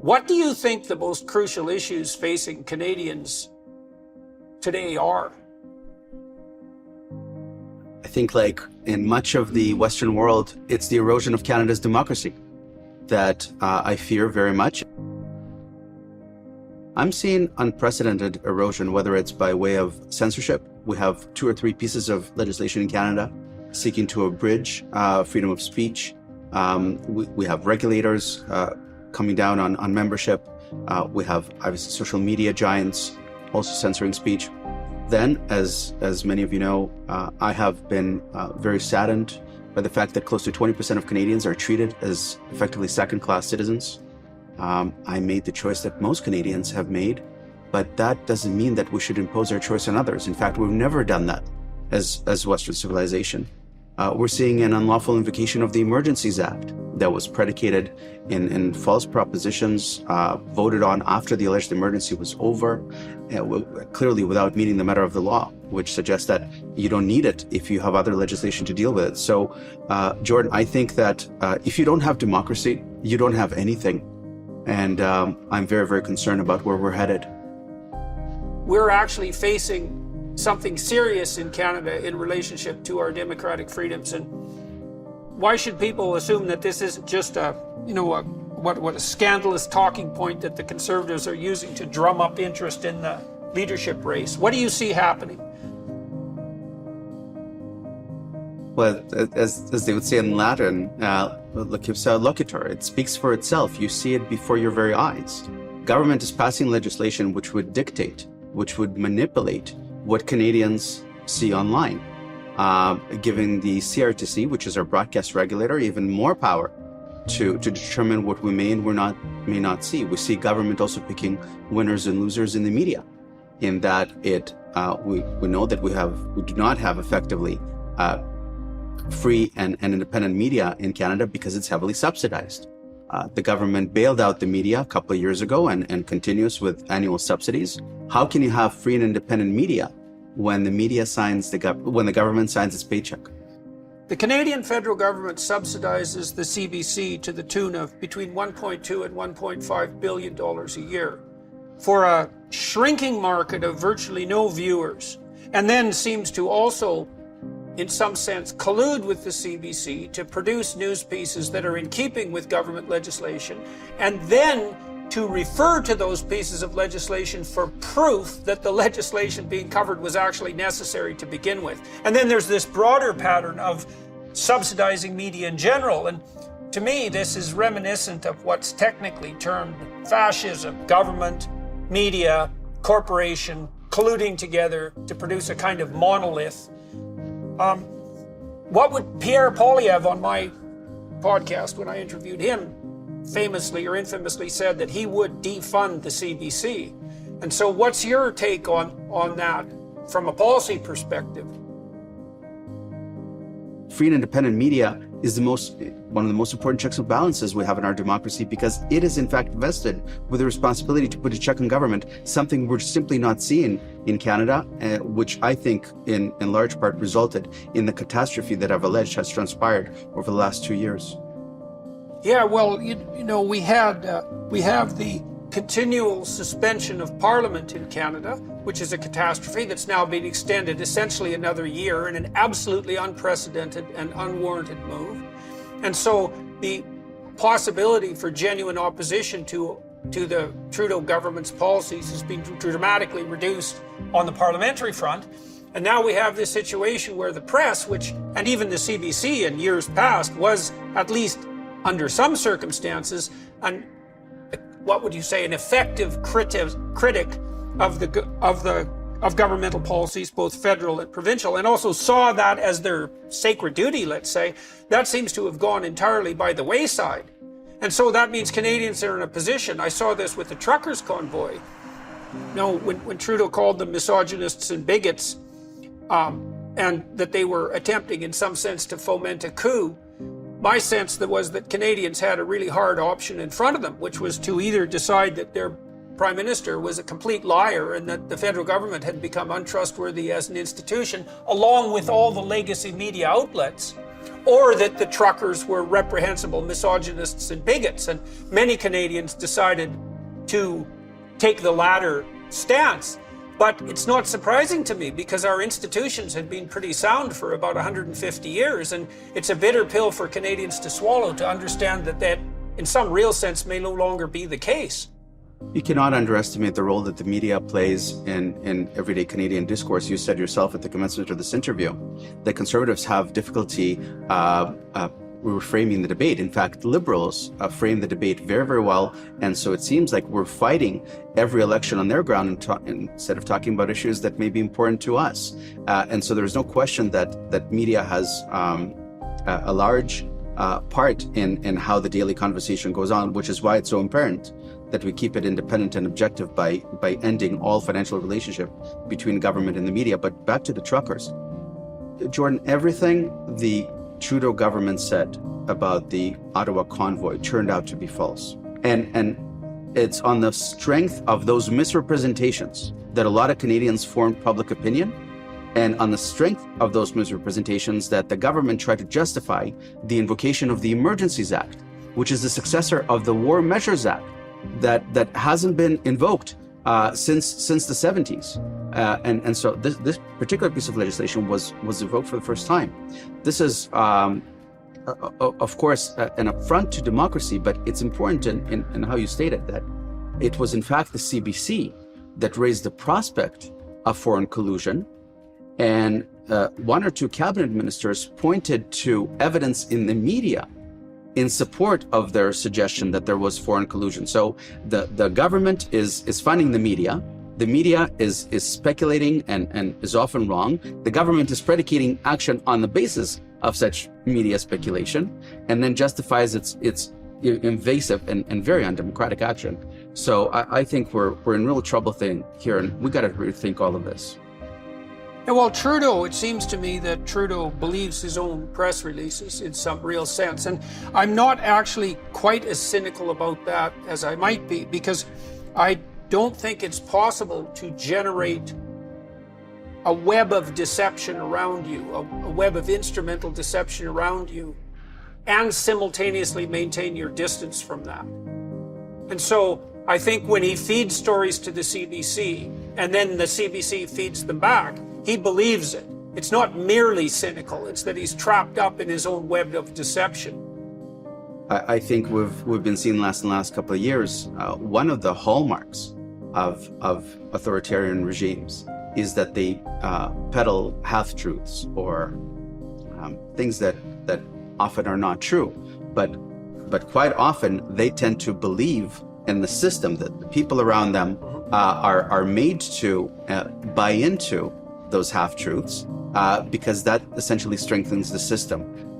What do you think the most crucial issues facing Canadians today are? I think, like in much of the Western world, it's the erosion of Canada's democracy that I fear very much. I'm seeing unprecedented erosion, whether it's by way of censorship. We have 2 or 3 pieces of legislation in Canada seeking to abridge freedom of speech. We have regulators coming down on membership. We have obviously social media giants also censoring speech. Then, as many of you know, I have been very saddened by the fact that close to 20% of Canadians are treated as effectively second-class citizens. I made the choice that most Canadians have made, but that doesn't mean that we should impose our choice on others. In fact, we've never done that as Western civilization. We're seeing an unlawful invocation of the Emergencies Act that was predicated in false propositions voted on after the alleged emergency was over, clearly without meeting the letter of the law, which suggests that you don't need it if you have other legislation to deal with it. So, Jordan, I think that if you don't have democracy, you don't have anything. And I'm very, very concerned about where we're headed. We're actually facing something serious in Canada in relationship to our democratic freedoms. And why should people assume that this isn't just a scandalous talking point that the Conservatives are using to drum up interest in the leadership race? What do you see happening? Well, as they would say in Latin, ipsa loquitur, it speaks for itself. You see it before your very eyes. Government is passing legislation which would dictate, which would manipulate what Canadians see online, giving the CRTC, which is our broadcast regulator, even more power to determine what we may and may not see. We see government also picking winners and losers in the media, in that we know that we do not have effectively free and independent media in Canada because it's heavily subsidized. The government bailed out the media a couple of years ago and continues with annual subsidies. How can you have free and independent media when the government signs its paycheck? The Canadian federal government subsidizes the CBC to the tune of between $1.2 and $1.5 billion a year for a shrinking market of virtually no viewers, and then seems to also, in some sense, collude with the CBC to produce news pieces that are in keeping with government legislation, and then to refer to those pieces of legislation for proof that the legislation being covered was actually necessary to begin with. And then there's this broader pattern of subsidizing media in general. And to me, this is reminiscent of what's technically termed fascism: government, media, corporation colluding together to produce a kind of monolith. What would Pierre Poilievre on my podcast, when I interviewed him, famously or infamously said that he would defund the CBC. And so what's your take on that from a policy perspective? Free and independent media is one of the most important checks and balances we have in our democracy, because it is in fact vested with the responsibility to put a check on government, something we're simply not seeing in Canada, which I think in large part resulted in the catastrophe that I've alleged has transpired over the last 2 years. Yeah, well, we have the continual suspension of Parliament in Canada, which is a catastrophe that's now being extended essentially another year in an absolutely unprecedented and unwarranted move. And so the possibility for genuine opposition to the Trudeau government's policies has been dramatically reduced on the parliamentary front. And now we have this situation where the press, and even the CBC in years past, was at least under some circumstances, an effective critic of governmental policies, both federal and provincial, and also saw that as their sacred duty, let's say. That seems to have gone entirely by the wayside. And so that means Canadians are in a position, I saw this with the truckers' convoy, when Trudeau called them misogynists and bigots, and that they were attempting in some sense to foment a coup. My sense was that Canadians had a really hard option in front of them, which was to either decide that their Prime Minister was a complete liar and that the federal government had become untrustworthy as an institution, along with all the legacy media outlets, or that the truckers were reprehensible misogynists and bigots. And many Canadians decided to take the latter stance. But it's not surprising to me because our institutions had been pretty sound for about 150 years. And it's a bitter pill for Canadians to swallow to understand that in some real sense may no longer be the case. You cannot underestimate the role that the media plays in everyday Canadian discourse. You said yourself at the commencement of this interview that Conservatives have difficulty reframing the debate. In fact, Liberals frame the debate very, very well. And so it seems like we're fighting every election on their ground instead of talking about issues that may be important to us. And so there's no question that media has a large part in how the daily conversation goes on, which is why it's so important that we keep it independent and objective by ending all financial relationship between government and the media. But back to the truckers. Jordan, everything the Trudeau government said about the Ottawa convoy turned out to be false. And it's on the strength of those misrepresentations that a lot of Canadians formed public opinion, and on the strength of those misrepresentations that the government tried to justify the invocation of the Emergencies Act, which is the successor of the War Measures Act that hasn't been invoked since the 70s. And so this particular piece of legislation was invoked for the first time. This is, of course, an affront to democracy, but it's important in how you stated that it was in fact the CBC that raised the prospect of foreign collusion, and one or two cabinet ministers pointed to evidence in the media in support of their suggestion that there was foreign collusion. So the government is funding the media. The media is speculating and is often wrong. The government is predicating action on the basis of such media speculation, and then justifies its invasive and very undemocratic action. So I think we're in real trouble here, and we got to rethink all of this. And while Trudeau, it seems to me that Trudeau believes his own press releases in some real sense. And I'm not actually quite as cynical about that as I might be, because I don't think it's possible to generate a web of deception around you, a web of instrumental deception around you, and simultaneously maintain your distance from that. And so I think when he feeds stories to the CBC and then the CBC feeds them back, he believes it. It's not merely cynical, it's that he's trapped up in his own web of deception. I think we've been seeing in the last couple of years, one of the hallmarks of authoritarian regimes is that they peddle half-truths or things that often are not true. But quite often they tend to believe in the system, that the people around them are made to buy into those half-truths because that essentially strengthens the system.